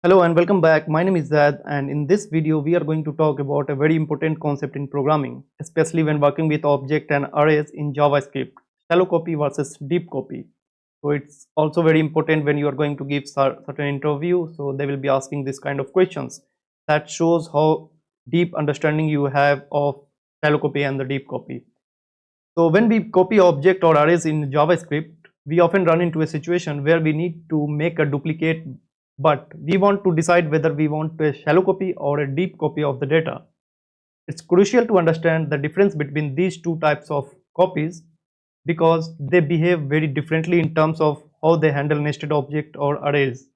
Hello and welcome back. My name is Zad, and in this video we are going to talk about a very important concept in programming, especially when working with object and arrays in JavaScript, shallow copy versus deep copy. So it's also very important when you are going to give certain interview, so they will be asking this kind of questions. That shows how deep understanding you have of shallow copy and the deep copy. So when we copy object or arrays in JavaScript, we often run into a situation where we need to make a duplicate, but we want to decide whether we want a shallow copy or a deep copy of the data. It's crucial to understand the difference between these two types of copies because they behave very differently in terms of how they handle nested object or arrays.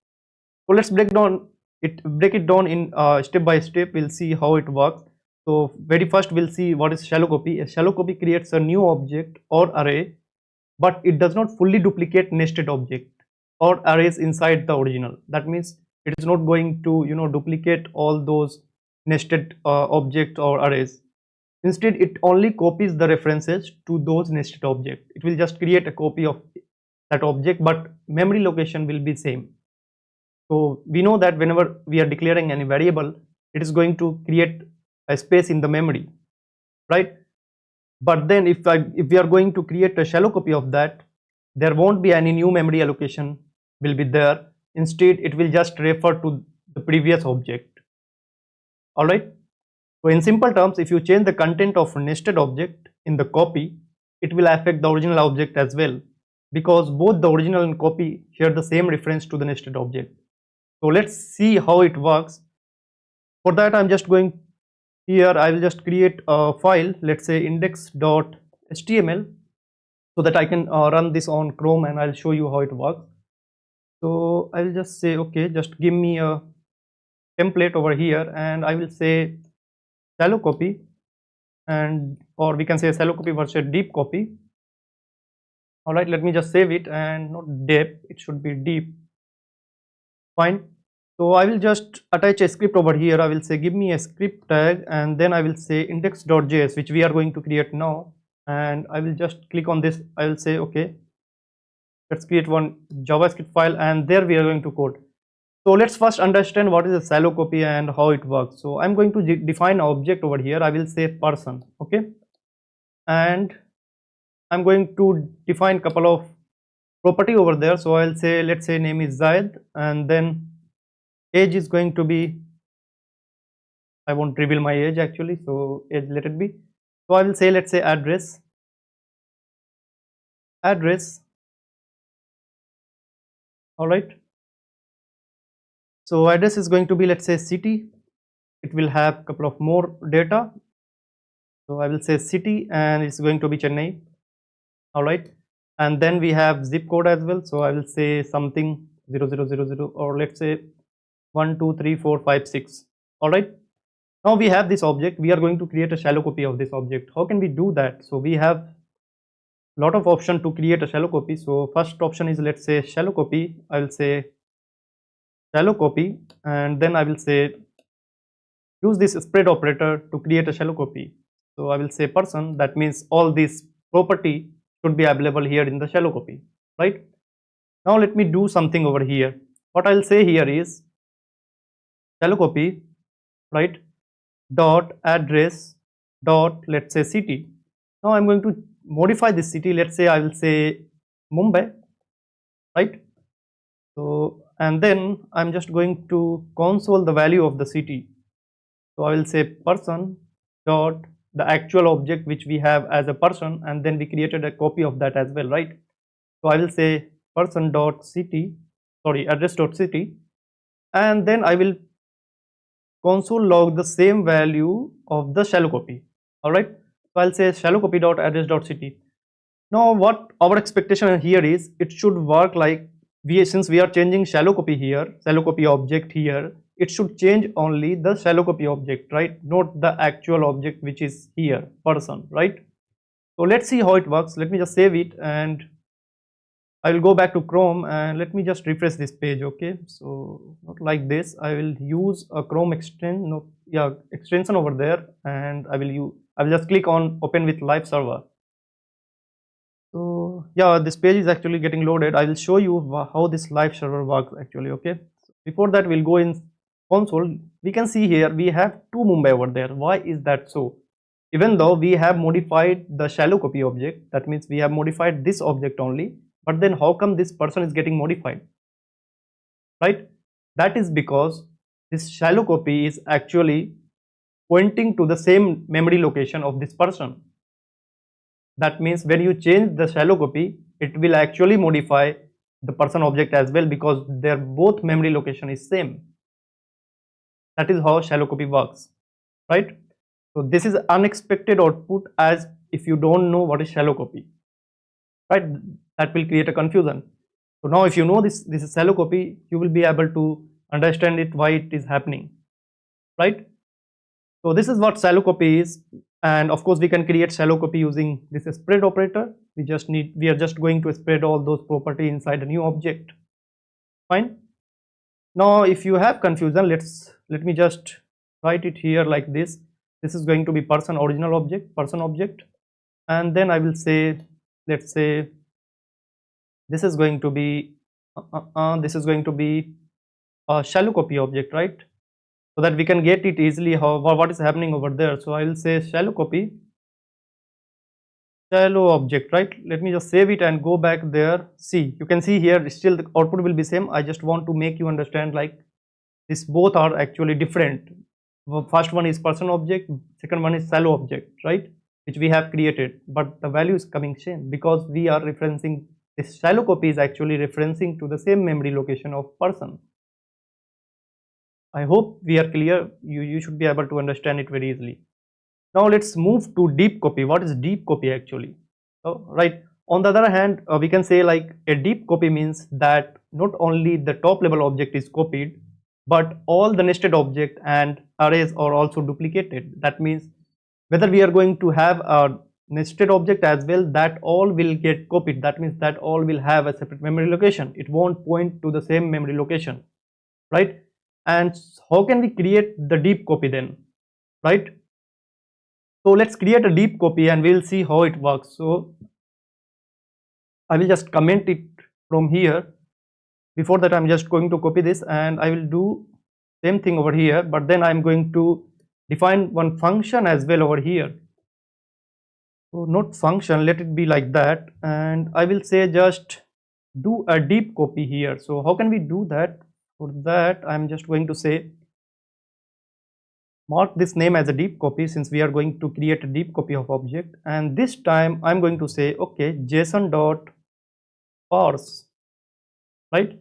So let's break it down in step by step. We'll see how it works. So very first we'll see what is shallow copy. A shallow copy creates a new object or array, but it does not fully duplicate nested object or arrays inside the original. That means it is not going to duplicate all those nested objects or arrays. Instead, it only copies the references to those nested objects. It will just create a copy of that object, but memory location will be same. So we know that whenever we are declaring any variable, it is going to create a space in the memory, right? But then if we are going to create a shallow copy of that, there won't be any new memory allocation will be there. Instead, it will just refer to the previous object. All right. So in simple terms, if you change the content of a nested object in the copy, it will affect the original object as well, because both the original and copy share the same reference to the nested object. So let's see how it works. For that, I'm just going here, I will just create a file, let's say index.html, so that I can run this on Chrome and I'll show you how it works. So I'll just say, okay, just give me a template over here, and I will say shallow copy, and or we can say shallow copy versus deep copy. All right, let me just save it, and not depth, it should be deep. Fine. So I will just attach a script over here. I will say give me a script tag, and then I will say index.js, which we are going to create now, and I will just click on this. I will say okay, let's create one JavaScript file, and there we are going to code. So let's first understand what is a shallow copy and how it works. So I'm going to define an object over here. I will say person, okay, and I'm going to define couple of property over there. So I'll say, let's say name is Zaid, and then age is going to be, I won't reveal my age actually, so age let it be. So I will say, let's say address, all right. So address is going to be, let's say city. It will have couple of more data. So I will say city, and it's going to be Chennai, all right. And then we have zip code as well. So I will say something 0000, or let's say 1 2 3 4 5 6. All right. Now we have this object. We are going to create a shallow copy of this object. How can we do that? So we have a lot of option to create a shallow copy. So first option is, let's say shallow copy. I will say shallow copy, and then I will say use this spread operator to create a shallow copy. So I will say person. That means all these property should be available here in the shallow copy, right? Now let me do something over here. What I'll say here is shallow copy, right, dot address dot, let's say city. Now I'm going to modify this city. Let's say I will say Mumbai, right? So and then I'm just going to console the value of the city. So I will say person dot the actual object which we have as a person, and then we created a copy of that as well, right? So I will say person dot city, sorry, address dot city, and then I will console log the same value of the shallow copy. All right. So I'll say shallow copy dot address dot city. Now what our expectation here is, it should work like since we are changing shallow copy here, shallow copy object here, it should change only the shallow copy object, right? Not the actual object which is here, person, right? So let's see how it works. Let me just save it, and I will go back to Chrome, and let me just refresh this page. Okay, so not like this. I will use a Chrome extension, extension over there, and I will just click on open with live server. So yeah, this page is actually getting loaded. I will show you how this live server works actually. Okay, so Before that, we'll go in console. We can see here we have two Mumbai over there. Why is that so? Even though we have modified the shallow copy object, that means we have modified this object only, but then how come this person is getting modified, right? That is because this shallow copy is actually pointing to the same memory location of this person. That means when you change the shallow copy, it will actually modify the person object as well, because their both memory location is same. That is how shallow copy works, right? So this is unexpected output, as if you don't know what is shallow copy, right? That will create a confusion. So now if you know this is shallow copy, you will be able to understand it, why it is happening, right? So this is what shallow copy is, and of course we can create shallow copy using this spread operator. We are just going to spread all those property inside a new object. Fine. Now if you have confusion, let me just write it here like this. This is going to be person original object, person object, and then I will say, let's say this is going to be a shallow copy object, right? So that we can get it easily how what is happening over there. So I will say shallow copy, shallow object, right? Let me just save it and go back there. See, you can see here still the output will be same. I just want to make you understand, like, this both are actually different. First one is person object, second one is shallow object, right, which we have created, but the value is coming same because we are referencing this shallow copy is actually referencing to the same memory location of person. I hope we are clear. You should be able to understand it very easily. Now let's move to deep copy. What is deep copy actually? Right. On the other hand, we can say like a deep copy means that not only the top level object is copied, but all the nested object and arrays are also duplicated. That means whether we are going to have a nested object as well, that all will get copied. That means that all will have a separate memory location. It won't point to the same memory location, right? And how can we create the deep copy then, right? So let's create a deep copy and we'll see how it works. So I will just comment it from here. Before that, I'm just going to copy this and I will do same thing over here, but then I'm going to define one function as well over here. So not function, let it be like that, and I will say just do a deep copy here. So how can we do that? For that, I'm just going to say mark this name as a deep copy, since we are going to create a deep copy of object, and this time I'm going to say okay, json dot parse, right,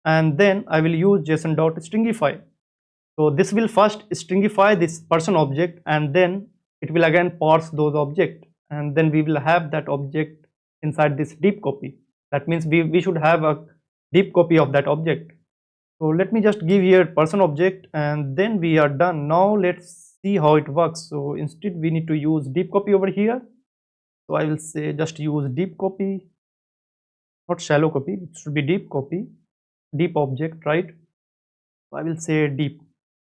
and then I will use json dot stringify. So this will first stringify this person object and then it will again parse those objects, and then we will have that object inside this deep copy. That means we should have a deep copy of that object. So let me just give here person object and then we are done. Now let's see how it works. So instead we need to use deep copy over here. So I will say just use deep copy, not shallow copy, it should be deep copy, deep object, right? So I will say deep.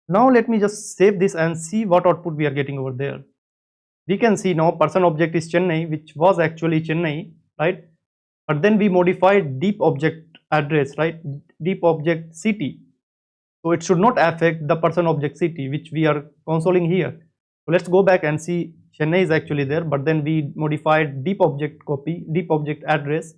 Now let me just save this and see what output we are getting over there. We can see now person object is Chennai, which was actually Chennai, right? But then we modified deep object address, right? Deep object city. So it should not affect the person object city, which we are consoling here. So let's go back and see Chennai is actually there, but then we modified deep object copy, deep object address.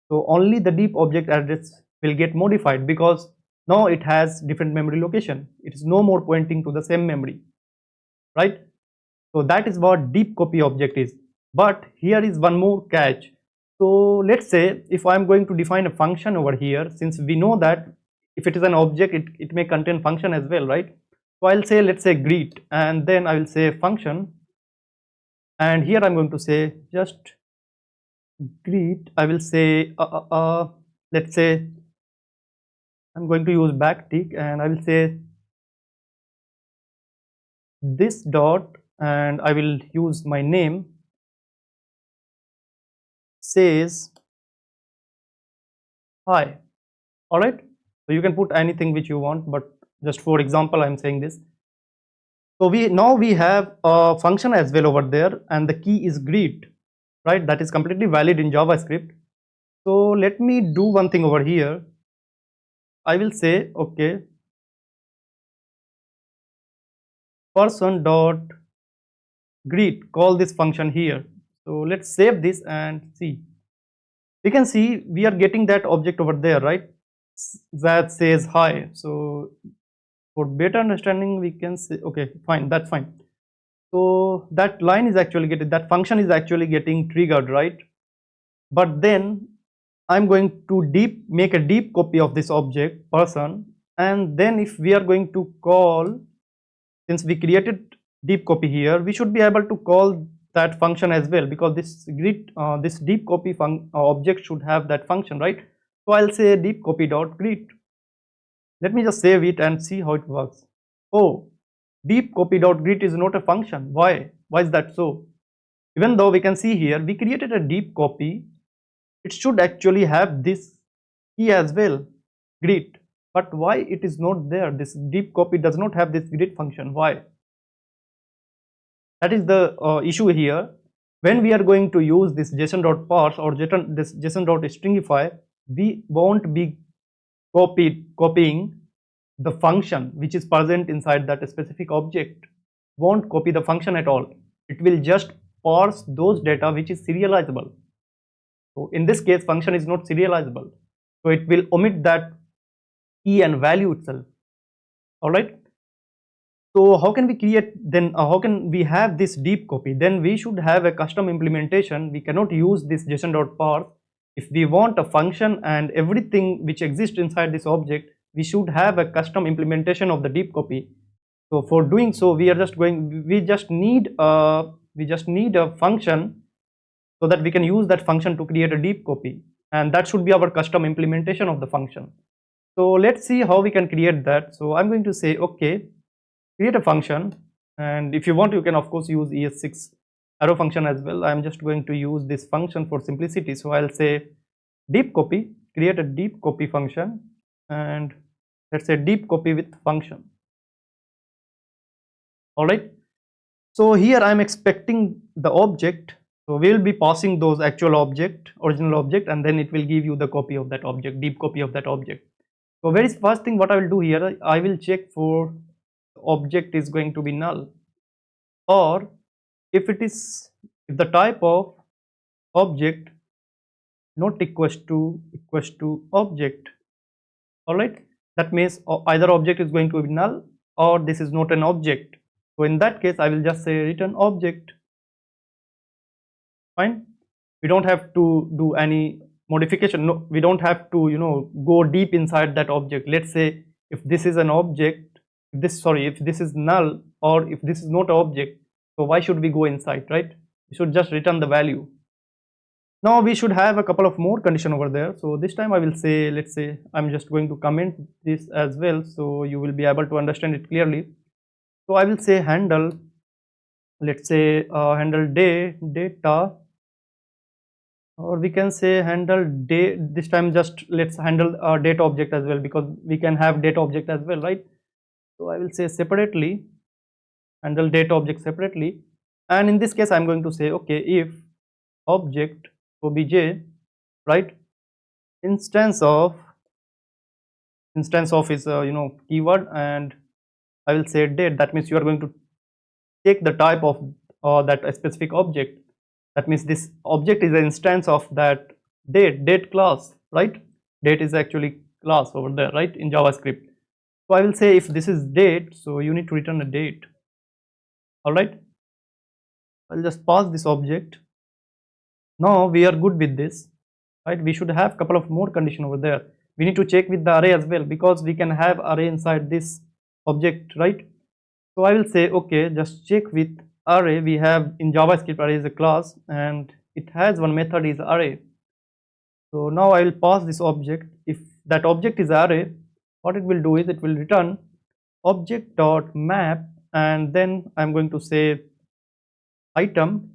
So only the deep object address will get modified because now it has different memory location. It is no more pointing to the same memory, right? So that is what deep copy object is. But here is one more catch. So let's say if I'm going to define a function over here, since we know that if it is an object, it may contain function as well, right? So I'll say, let's say greet, and then I will say function, and here I'm going to say just greet. I will say let's say I'm going to use backtick and I will say this dot and I will use my name says hi. All right, so you can put anything which you want, but just for example I'm saying this. So we have a function as well over there and the key is greet, right? That is completely valid in JavaScript. So let me do one thing over here. I will say okay, person dot greet, call this function here. So let's save this and see. We can see we are getting that object over there, right? That says hi. So for better understanding, we can say, okay, fine, that's fine. So that line is actually getting, that function is actually getting triggered, right? But then I'm going to make a deep copy of this object person, and then if we are going to call, since we created deep copy here, we should be able to call that function as well, because this deep copy object should have that function, right? So I'll say deep copy dot greet. Let me just save it and see how it works. Oh, deep copy dot greet is not a function. Why is that so? Even though we can see here we created a deep copy, it should actually have this key as well, greet. But why it is not there? This deep copy does not have this greet function. Why? That is the issue here. When we are going to use this json.parse or this json.stringify, we won't be copying the function which is present inside that specific object. Won't copy the function at all. It will just parse those data which is serializable. So in this case, function is not serializable, so it will omit that key and value itself. All right. So how can we create then? How can we have this deep copy? Then we should have a custom implementation. We cannot use this json.parse. If we want a function and everything which exists inside this object, we should have a custom implementation of the deep copy. So for doing so, we just need a function, so that we can use that function to create a deep copy, and that should be our custom implementation of the function. So let's see how we can create that. So I'm going to say, okay, create a function, and if you want, you can of course use ES6 arrow function as well. I'm just going to use this function for simplicity. So I'll say deep copy, create a deep copy function, and let's say deep copy with function. All right. So here I'm expecting the object. So we will be passing those actual original object, and then it will give you the copy of that object, deep copy of that object. So very first thing what I will do here, I will check for object is going to be null, or if the type of object not equals to object. All right, that means either object is going to be null or this is not an object. So in that case I will just say return object. Fine, we don't have to do any modification. No, we don't have to go deep inside that object. Let's say if this is an object, if this is null, or if this is not an object, so why should we go inside, right? We should just return the value. Now we should have a couple of more condition over there. So this time I will say, let's say I'm just going to comment this as well, so you will be able to understand it clearly. So I will say handle, let's say handle data, or we can say handle day. This time just let's handle data object as well, because we can have data object as well, right? So I will say separately, handle data object separately, and in this case I'm going to say, okay, if object obj, right, instance of is keyword, and I will say date. That means you are going to take the type of that specific object. That means this object is an instance of that date class, right? Date is actually class over there, right, in JavaScript. So I will say if this is date, so you need to return a date. All right, I'll just pass this object. Now we are good with this, right? We should have a couple of more condition over there. We need to check with the array as well, because we can have array inside this object, right? So I will say, okay, just check with array. We have in JavaScript array is a class, and it has one method is array. So now I will pass this object. If that object is array, what it will do is it will return object dot map, and then I'm going to say item,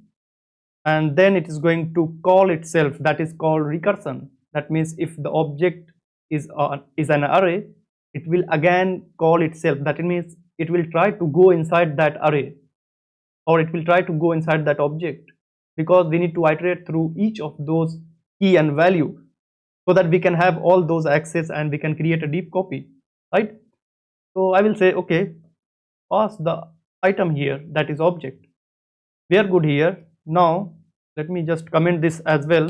and then it is going to call itself. That is called recursion. That means if the object is an array, it will again call itself. That means it will try to go inside that array, or it will try to go inside that object, because we need to iterate through each of those key and value, so that we can have all those access and we can create a deep copy, right? So I will say, okay, pass the item here, that is object. We are good here. Now let me just comment this as well.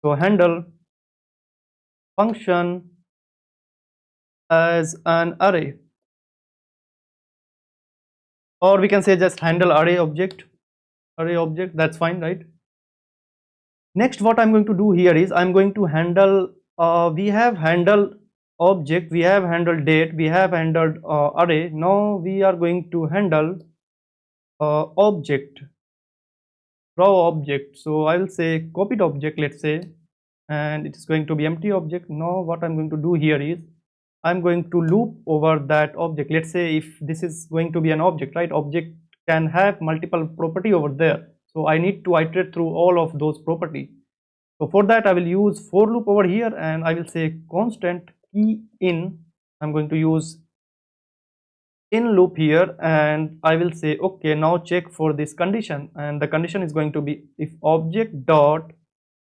So handle function as an array, or we can say just handle array object, that's fine, right? Next, what I'm going to do here is I'm going to handle, we have handled object, we have handled date, we have handled array. Now we are going to handle object, raw object. So I will say copied object, let's say, and it is going to be empty object. Now what I'm going to do here is I'm going to loop over that object. Let's say if this is going to be an object, right? Object can have multiple property over there. So I need to iterate through all of those property. So for that I will use for loop over here, and I will say constant key in. I'm going to use in loop here, and I will say okay, now check for this condition, and the condition is going to be if object dot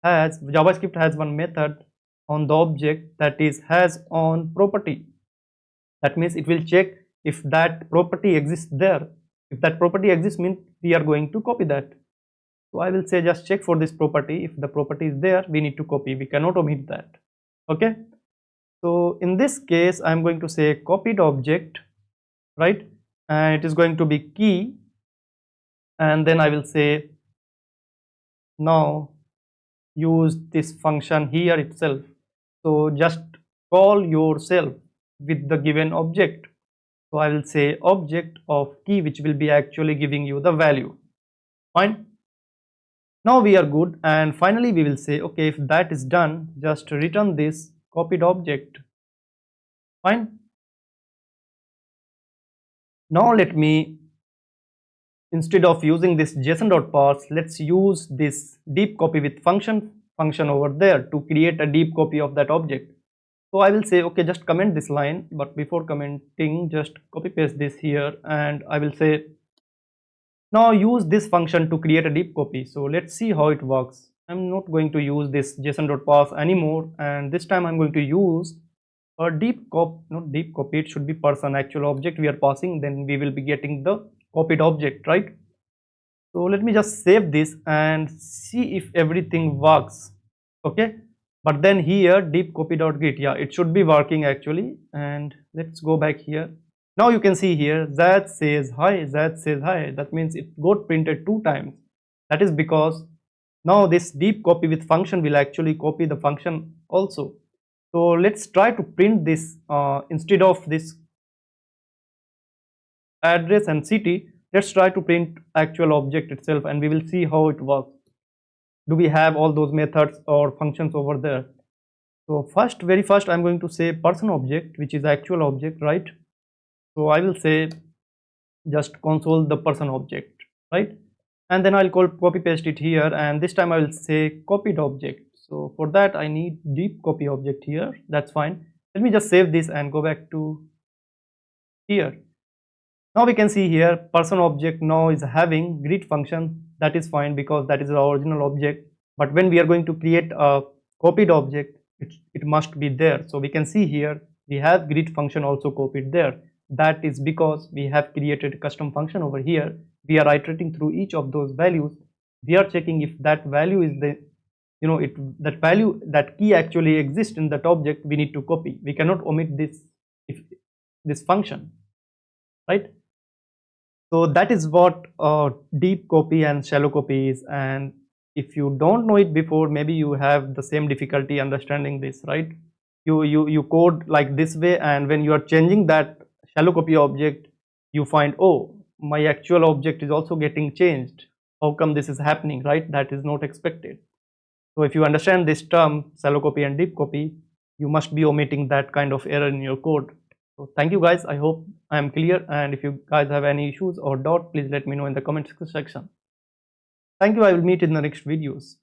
has, JavaScript has one method on the object that is has on property. That means it will check if that property exists there. If that property exists, means we are going to copy that. So I will say just check for this property. If the property is there, we need to copy, we cannot omit that. Okay, so in this case I'm going to say copied object, right, and it is going to be key, and then I will say now use this function here itself. So just call yourself with the given object. So I will say object of key, which will be actually giving you the value. Fine, now we are good, and finally we will say okay, if that is done, just return this copied object. Fine, now let me, instead of using this json.parse, let's use this deep copy with function over there to create a deep copy of that object. So I will say okay, just comment this line, but before commenting just copy paste this here, and I will say now use this function to create a deep copy. So let's see how it works. I'm not going to use this json.parse anymore, and this time I'm going to use a deep copy, not deep copy, it should be person, actual object we are passing, then we will be getting the copied object, right? So let me just save this and see if everything works. Okay, but then here deep copy.get, yeah, it should be working actually. And let's go back here. Now you can see here that says hi, that says hi. That means it got printed 2 times. That is because now this deep copy with function will actually copy the function also. So let's try to print this instead of this address and city. Let's try to print actual object itself, and we will see how it works. Do we have all those methods or functions over there? So very first I'm going to say person object, which is actual object, right? So I will say just console the person object, right? And then I'll copy paste it here, and this time I will say copied object. So for that I need deep copy object here. That's fine. Let me just save this and go back to here. Now we can see here person object now is having greet function. That is fine because that is the original object, but when we are going to create a copied object, it must be there. So we can see here we have greet function also copied there. That is because we have created a custom function over here. We are iterating through each of those values. We are checking if that value is the, that value, that key actually exists in that object. We need to copy. We cannot omit this function, right? So that is what deep copy and shallow copy is. And if you don't know it before, maybe you have the same difficulty understanding this, right? You code like this way, and when you are changing that shallow copy object, you find, oh, my actual object is also getting changed. How come this is happening, right? That is not expected. So if you understand this term, shallow copy and deep copy, you must be omitting that kind of error in your code. So thank you guys, I hope I am clear, and if you guys have any issues or doubt, please let me know in the comment section. Thank you, I will meet in the next videos.